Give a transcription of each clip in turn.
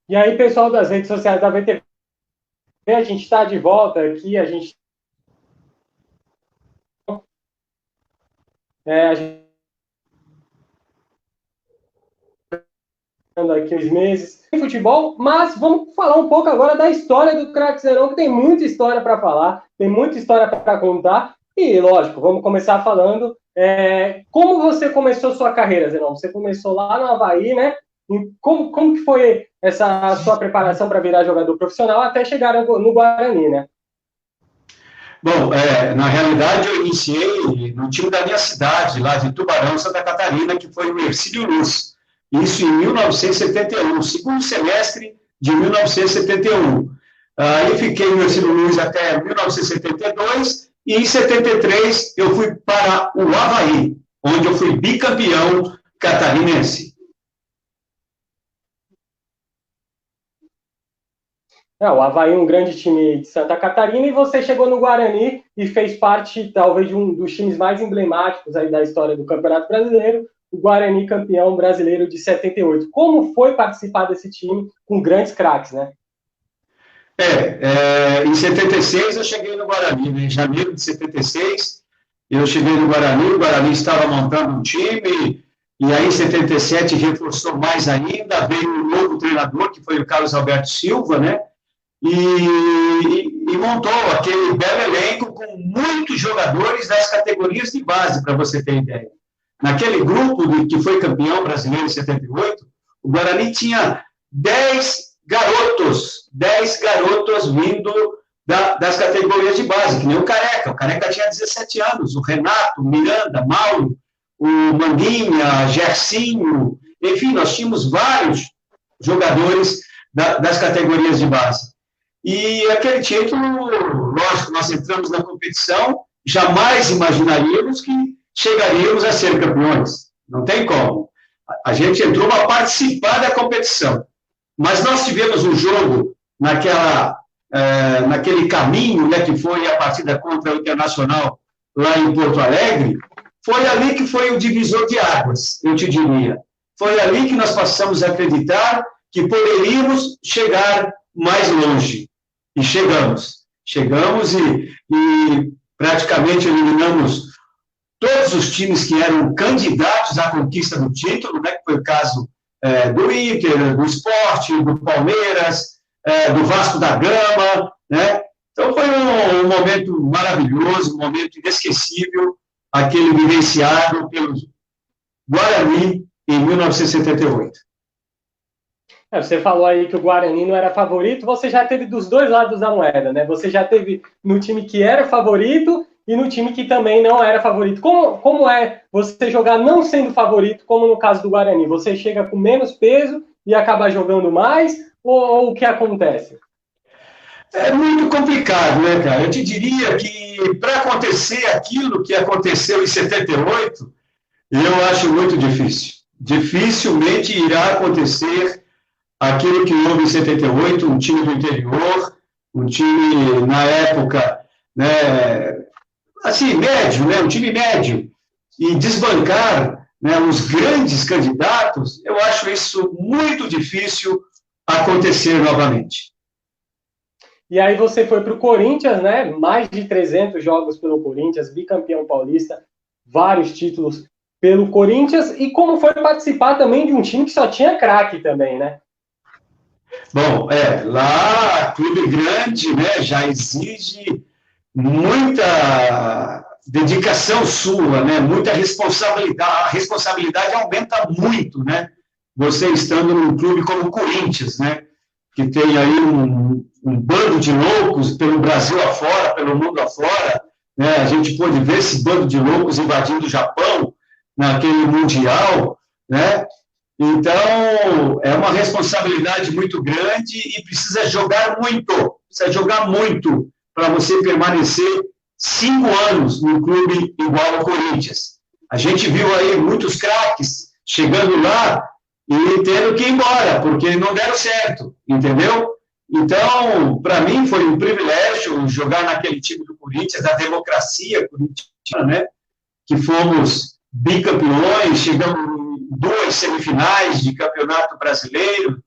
E aí, pessoal das redes sociais da VTV, a gente está de volta aqui, a gente aqui uns meses em futebol, mas vamos falar um pouco agora da história do craque Zenon, que tem muita história para falar, tem muita história para contar, e lógico, vamos começar falando como você começou sua carreira, Zenon? Você começou lá no Avaí, né? E como que foi essa sua preparação para virar jogador profissional até chegar no Guarani, né? Bom, na realidade, eu iniciei no time da minha cidade, lá de Tubarão, Santa Catarina, que foi o Ercílio Luz. Isso em 1971, segundo semestre de 1971. Aí fiquei no Ercílio Luz até 1972, e em 73 eu fui para o Avaí, onde eu fui bicampeão catarinense. O Avaí é um grande time de Santa Catarina e você chegou no Guarani e fez parte, talvez, de um dos times mais emblemáticos aí da história do Campeonato Brasileiro, o Guarani campeão brasileiro de 78. Como foi participar desse time com grandes craques, né? Em 76 eu cheguei no Guarani, né? Em janeiro de 76 eu cheguei no Guarani, o Guarani estava montando um time, e aí em 77 reforçou mais ainda, veio um novo treinador, que foi o Carlos Alberto Silva, né? E montou aquele belo elenco com muitos jogadores das categorias de base, para você ter ideia. Naquele grupo que foi campeão brasileiro em 78, o Guarani tinha 10 garotos vindo das categorias de base, que nem o Careca. O Careca tinha 17 anos, o Renato, o Miranda, Mauro, o Manguinha, Gersinho, enfim, nós tínhamos vários jogadores das categorias de base. E aquele título, lógico, nós entramos na competição, jamais imaginaríamos que chegaríamos a ser campeões. Não tem como. A gente entrou para participar da competição. Mas nós tivemos um jogo naquele caminho, né, que foi a partida contra o Internacional lá em Porto Alegre. Foi ali que foi o divisor de águas, eu te diria. Foi ali que nós passamos a acreditar que poderíamos chegar mais longe. E chegamos. Chegamos e praticamente eliminamos todos os times que eram candidatos à conquista do título, né, que foi o caso do Inter, do Sport, do Palmeiras, do Vasco da Gama, né? Então foi um momento maravilhoso, um momento inesquecível, aquele vivenciado pelo Guarani em 1978. Você falou aí que o Guarani não era favorito, você já teve dos dois lados da moeda, né? Você já teve no time que era favorito e no time que também não era favorito. Como é você jogar não sendo favorito, como no caso do Guarani? Você chega com menos peso e acaba jogando mais, ou o que acontece? É muito complicado, né, cara? Eu te diria que para acontecer aquilo que aconteceu em 78, eu acho muito difícil. Dificilmente irá acontecer aquilo que houve em 78, um time do interior, um time, na época, né, assim, médio, né, um time médio, e desbancar, né, os grandes candidatos, eu acho isso muito difícil acontecer novamente. E aí você foi para o Corinthians, né? Mais de 300 jogos pelo Corinthians, bicampeão paulista, vários títulos pelo Corinthians. E como foi participar também de um time que só tinha craque também, né? Bom, lá, clube grande, né, já exige muita dedicação sua, né, muita responsabilidade. A responsabilidade aumenta muito, né, você estando num clube como o Corinthians, né, que tem aí um bando de loucos pelo Brasil afora, pelo mundo afora, né, a gente pôde ver esse bando de loucos invadindo o Japão naquele Mundial, né, então, é uma responsabilidade muito grande e precisa jogar muito para você permanecer 5 anos num clube igual ao Corinthians. A gente viu aí muitos craques chegando lá e tendo que ir embora, porque não deram certo, entendeu? Então, para mim foi um privilégio jogar naquele time do Corinthians, da democracia corintiana, né? Que fomos bicampeões, chegamos em 2 semifinais de campeonato brasileiro,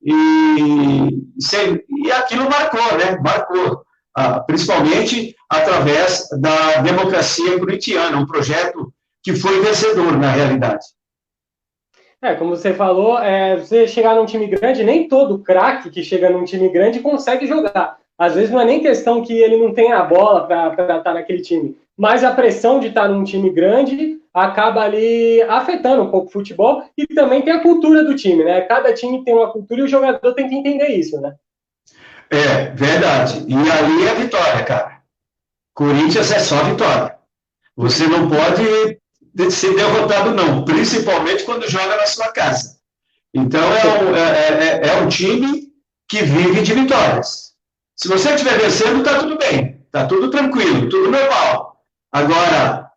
e aquilo marcou, né? Marcou, principalmente através da democracia corintiana, um projeto que foi vencedor, na realidade. Como você falou, você chegar num time grande, nem todo craque que chega num time grande consegue jogar. Às vezes não é nem questão que ele não tenha a bola para estar naquele time, mas a pressão de estar num time grande acaba ali afetando um pouco o futebol e também tem a cultura do time, né? Cada time tem uma cultura e o jogador tem que entender isso, né? É, verdade. E ali é vitória, cara. Corinthians é só vitória. Você não pode ser derrotado, não, principalmente quando joga na sua casa. Então, é um time que vive de vitórias. Se você estiver vencendo, está tudo bem, está tudo tranquilo, tudo normal. Agora,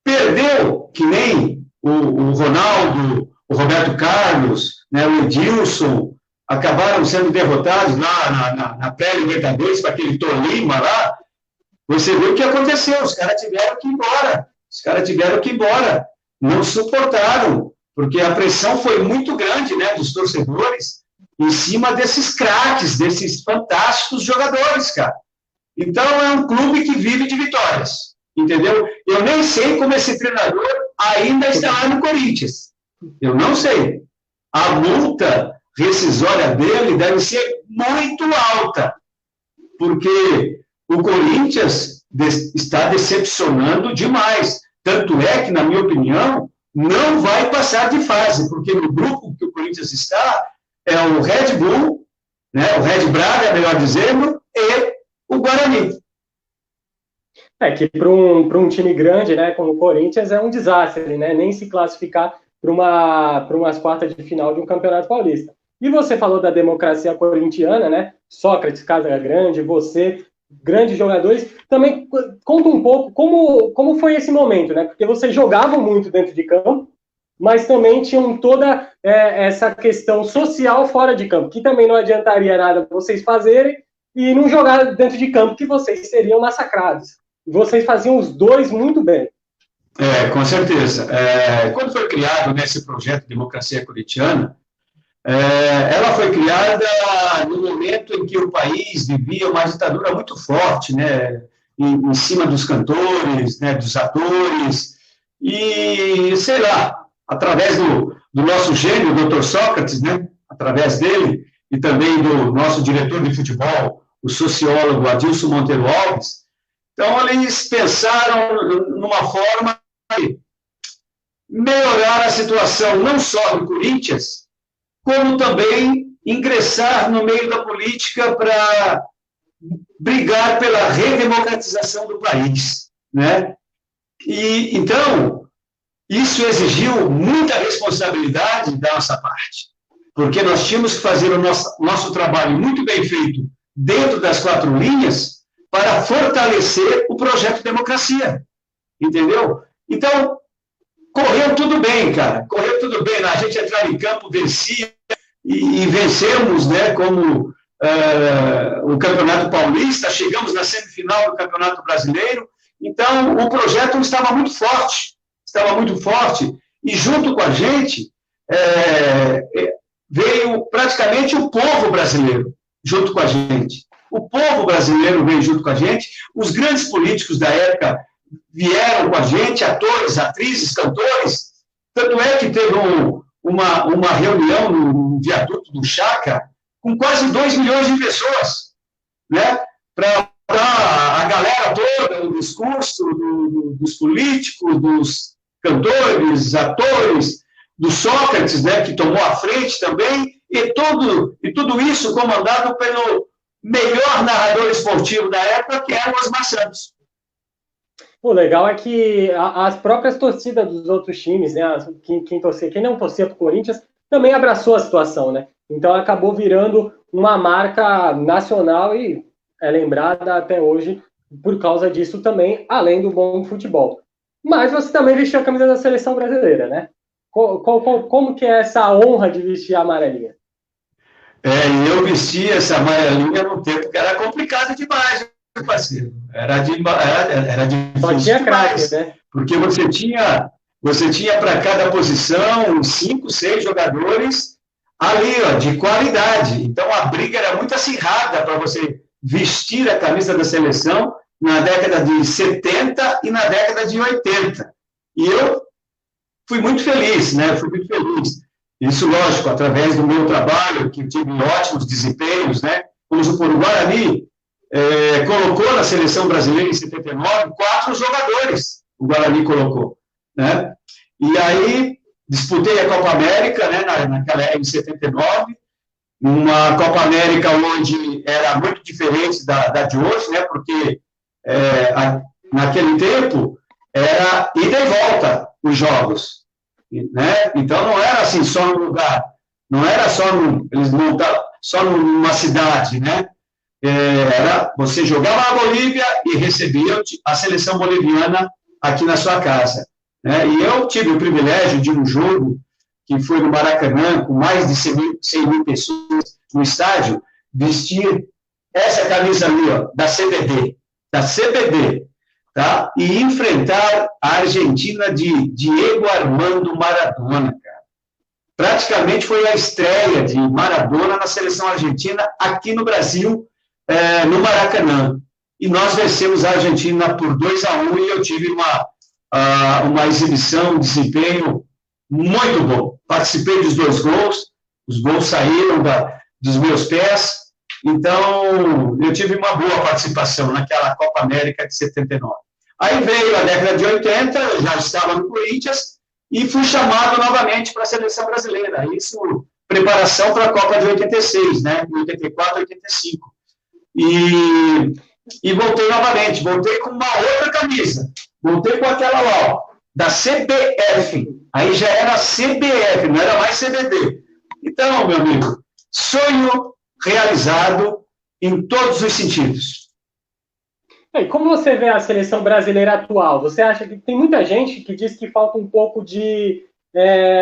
perdeu, que nem o Ronaldo, o Roberto Carlos, né, o Edilson, acabaram sendo derrotados lá na pré-Libertadores, para aquele Tolima lá. Você viu o que aconteceu, os caras tiveram que ir embora. Os caras tiveram que ir embora. Não suportaram, porque a pressão foi muito grande, né, dos torcedores em cima desses craques, desses fantásticos jogadores, cara. Então, é um clube que vive de vitórias, entendeu? Eu nem sei como esse treinador ainda está lá no Corinthians. Eu não sei. A multa rescisória dele deve ser muito alta, porque o Corinthians está decepcionando demais. Tanto é que, na minha opinião, não vai passar de fase, porque no grupo que o Corinthians está é o Red Bull, né, o Red Braga, melhor dizendo, e o Guarani. Que para um time grande, né, como o Corinthians, é um desastre, né? Nem se classificar para umas quartas de final de um Campeonato Paulista. E você falou da democracia corintiana, né? Sócrates, Casa Grande, você, grandes jogadores. Também conta um pouco como foi esse momento, né? Porque vocês jogavam muito dentro de campo, mas também tinham toda essa questão social fora de campo, que também não adiantaria nada vocês fazerem e não jogar dentro de campo, que vocês seriam massacrados. Vocês faziam os dois muito bem. Com certeza. Quando foi criado nesse projeto Democracia Corintiana, ela foi criada no momento em que o país vivia uma ditadura muito forte, né, em cima dos cantores, né, dos atores, e, sei lá, através do nosso gênio, o Dr. Sócrates, né, através dele, e também do nosso diretor de futebol, o sociólogo Adilson Monteiro Alves. Então, eles pensaram numa forma de melhorar a situação não só do Corinthians, como também ingressar no meio da política para brigar pela redemocratização do país, né? E, então, isso exigiu muita responsabilidade da nossa parte, porque nós tínhamos que fazer o nosso trabalho muito bem feito dentro das quatro linhas para fortalecer o projeto Democracia, entendeu? Então, correu tudo bem, cara, correu tudo bem, a gente entrava em campo, vencia, e vencemos, né, como o Campeonato Paulista, chegamos na semifinal do Campeonato Brasileiro, então o projeto estava muito forte, e junto com a gente veio praticamente o povo brasileiro junto com a gente. O povo brasileiro veio junto com a gente, os grandes políticos da época vieram com a gente, atores, atrizes, cantores, tanto é que teve uma reunião no viaduto do Chacra com quase 2 milhões de pessoas, né, para a galera toda, o discurso dos políticos, dos cantores, atores, do Sócrates, né, que tomou a frente também, e tudo isso comandado pelo melhor narrador esportivo da época, que era o Osmar Santos. O legal é que as próprias torcidas dos outros times, né, quem não torcia para o Corinthians, também abraçou a situação, né? Então acabou virando uma marca nacional e é lembrada até hoje por causa disso também, além do bom futebol. Mas você também vestiu a camisa da seleção brasileira, né? Como que é essa honra de vestir a amarelinha? Eu vesti essa amarelinha no tempo que era complicado demais, meu parceiro. Era difícil. Só tinha craque, né? Porque você tinha para cada posição 5, 6 jogadores ali, ó, de qualidade. Então, a briga era muito acirrada para você vestir a camisa da seleção na década de 70 e na década de 80. E eu fui muito feliz, né? Fui muito feliz. Isso, lógico, através do meu trabalho, que tive ótimos desempenhos, né? Vamos supor, o Guarani colocou na seleção brasileira em 79 4 jogadores, o Guarani colocou, né? E aí disputei a Copa América, né, naquela em 79, uma Copa América onde era muito diferente da de hoje, né? Porque naquele tempo era ida e volta os jogos, né? Então não era assim só no lugar, não era só eles montavam só numa cidade, né? Você jogava na Bolívia e recebia a seleção boliviana aqui na sua casa, né? E eu tive o privilégio de um jogo que foi no Maracanã, com mais de 100 mil pessoas no estádio, vestir essa camisa ali, ó, da CBD, tá? E enfrentar a Argentina de Diego Armando Maradona, cara. Praticamente foi a estreia de Maradona na seleção argentina aqui no Brasil, no Maracanã. E nós vencemos a Argentina por 2-1 e eu tive uma exibição, um desempenho muito bom. Participei dos 2 gols, os gols saíram dos meus pés, então eu tive uma boa participação naquela Copa América de 79. Aí veio a década de 80, eu já estava no Corinthians e fui chamado novamente para a seleção brasileira. Isso, preparação para a Copa de 86, né? 84, 85. E voltei novamente, voltei com uma outra camisa, voltei com aquela lá, da CBF, aí já era CBF, não era mais CBD. Então, meu amigo, sonho realizado em todos os sentidos. E como você vê a seleção brasileira atual? Você acha que tem muita gente que diz que falta um pouco de...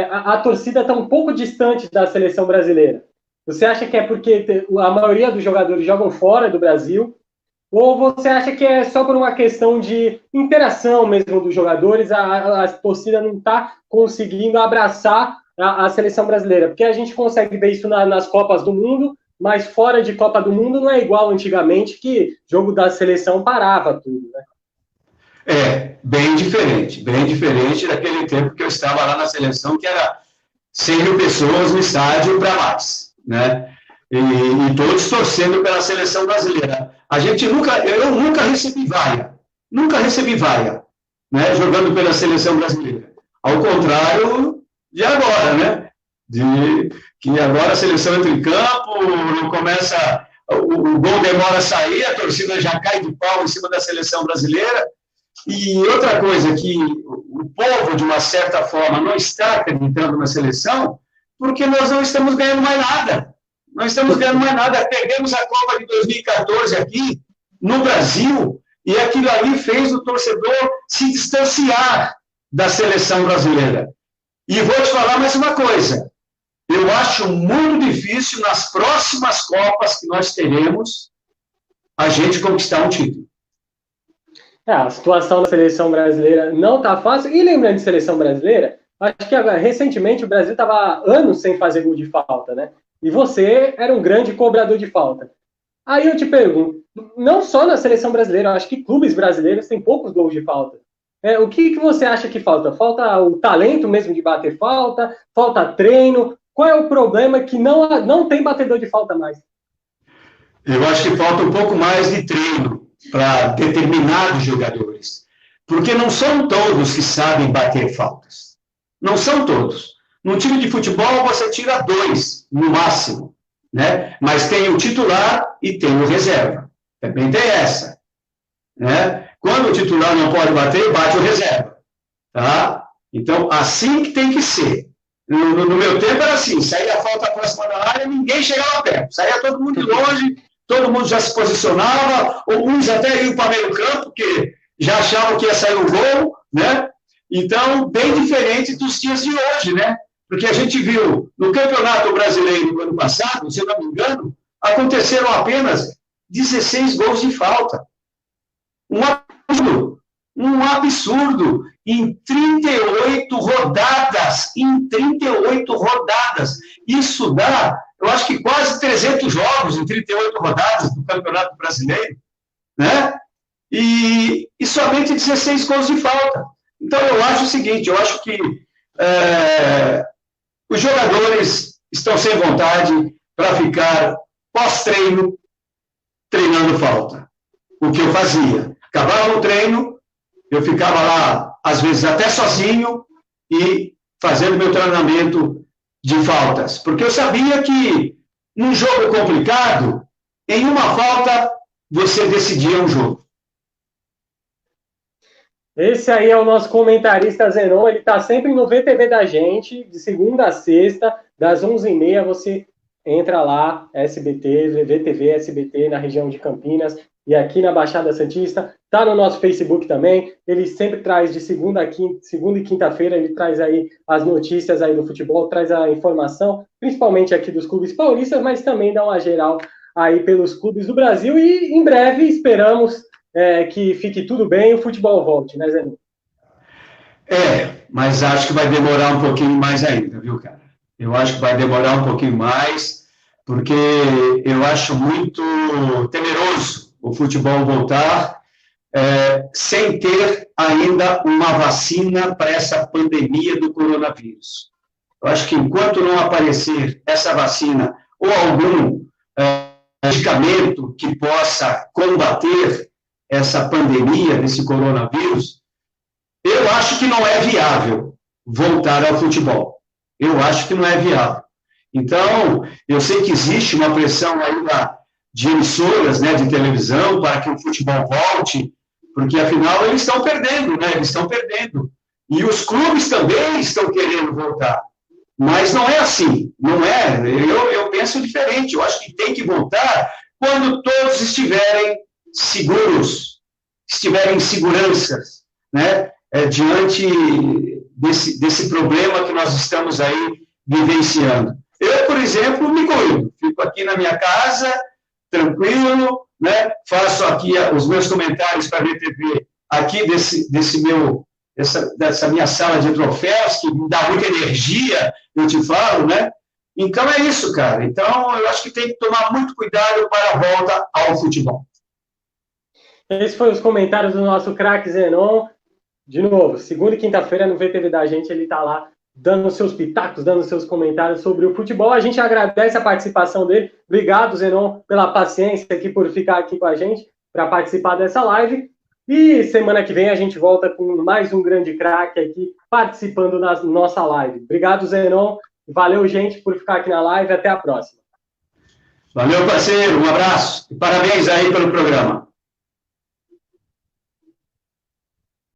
a torcida está um pouco distante da seleção brasileira. Você acha que é porque a maioria dos jogadores jogam fora do Brasil? Ou você acha que é só por uma questão de interação mesmo dos jogadores, a torcida não está conseguindo abraçar a seleção brasileira? Porque a gente consegue ver isso nas Copas do Mundo, mas fora de Copa do Mundo não é igual antigamente, que jogo da seleção parava tudo, né? Bem diferente daquele tempo que eu estava lá na seleção, que era 100 mil pessoas no estádio para mais, né? E todos torcendo pela seleção brasileira. Eu nunca recebi vaia, né, jogando pela seleção brasileira. Ao contrário de agora, né? Que agora a seleção entra em campo, não começa, o gol demora a sair, a torcida já cai de pau em cima da seleção brasileira. E outra coisa, que o povo, de uma certa forma, não está acreditando na seleção, porque nós não estamos ganhando mais nada. Perdemos a Copa de 2014 aqui, no Brasil, e aquilo ali fez o torcedor se distanciar da seleção brasileira. E vou te falar mais uma coisa. Eu acho muito difícil, nas próximas Copas que nós teremos, a gente conquistar um título. A situação da seleção brasileira não está fácil. E lembrando de seleção brasileira, acho que recentemente o Brasil estava anos sem fazer gol de falta, né? E você era um grande cobrador de falta. Aí eu te pergunto, não só na seleção brasileira, eu acho que clubes brasileiros têm poucos gols de falta. O que você acha que falta? Falta o talento mesmo de bater falta? Falta treino? Qual é o problema que não tem batedor de falta mais? Eu acho que falta um pouco mais de treino para determinados jogadores. Porque não são todos que sabem bater faltas. Não são todos. No time de futebol, você tira 2, no máximo, né? Mas tem o titular e tem o reserva. Também tem essa, né? Quando o titular não pode bater, bate o reserva, tá? Então, assim que tem que ser. No meu tempo era assim, saía a falta próxima da área, ninguém chegava perto. Saía todo mundo de longe, todo mundo já se posicionava, alguns até iam para meio campo, porque já achavam que ia sair o gol, né? Então, bem diferente dos dias de hoje, né? Porque a gente viu no Campeonato Brasileiro do ano passado, se eu não me engano, aconteceram apenas 16 gols de falta. Um absurdo. em 38 rodadas. Em 38 rodadas. Isso dá, eu acho que quase 300 jogos em 38 rodadas do Campeonato Brasileiro, né? E somente 16 gols de falta. Então, eu acho o seguinte, eu acho que os jogadores estão sem vontade para ficar pós-treino treinando falta. O que eu fazia? Acabava o treino, eu ficava lá, às vezes até sozinho, e fazendo meu treinamento de faltas. Porque eu sabia que, num jogo complicado, em uma falta, você decidia um jogo. Esse aí é o nosso comentarista Zenon, ele está sempre no VTV da gente, de segunda a sexta, das 11h30, você entra lá, SBT, VTV, SBT, na região de Campinas, e aqui na Baixada Santista, está no nosso Facebook também, ele sempre traz de segunda e quinta-feira, ele traz aí as notícias aí do futebol, traz a informação, principalmente aqui dos clubes paulistas, mas também dá uma geral aí pelos clubes do Brasil, e em breve esperamos que fique tudo bem e o futebol volte, né, Zenon? Mas acho que vai demorar um pouquinho mais ainda, viu, cara? Eu acho que vai demorar um pouquinho mais, porque eu acho muito temeroso o futebol voltar sem ter ainda uma vacina para essa pandemia do coronavírus. Eu acho que enquanto não aparecer essa vacina ou algum medicamento que possa combater essa pandemia desse coronavírus, eu acho que não é viável voltar ao futebol. Eu acho que não é viável. Então, eu sei que existe uma pressão ainda de emissoras, né, de televisão para que o futebol volte, porque, afinal, eles estão perdendo, né? Eles estão perdendo. E os clubes também estão querendo voltar. Mas não é assim. Não é. Eu penso diferente. Eu acho que tem que voltar quando todos estiverem seguros, estiverem em seguranças, né? Diante desse problema que nós estamos aí vivenciando. Eu, por exemplo, me cuido. Fico aqui na minha casa, tranquilo, né? Faço aqui os meus comentários para a VTV aqui dessa minha sala de troféus, que me dá muita energia, eu te falo, né? Então é isso, cara. Então eu acho que tem que tomar muito cuidado para a volta ao futebol. Esses foram os comentários do nosso craque Zenon. De novo, segunda e quinta-feira no VTV da gente, ele está lá dando seus pitacos, dando seus comentários sobre o futebol. A gente agradece a participação dele. Obrigado, Zenon, pela paciência aqui, por ficar aqui com a gente para participar dessa live. E semana que vem a gente volta com mais um grande craque aqui participando da nossa live. Obrigado, Zenon. Valeu, gente, por ficar aqui na live. Até a próxima. Valeu, parceiro. Um abraço. E parabéns aí pelo programa.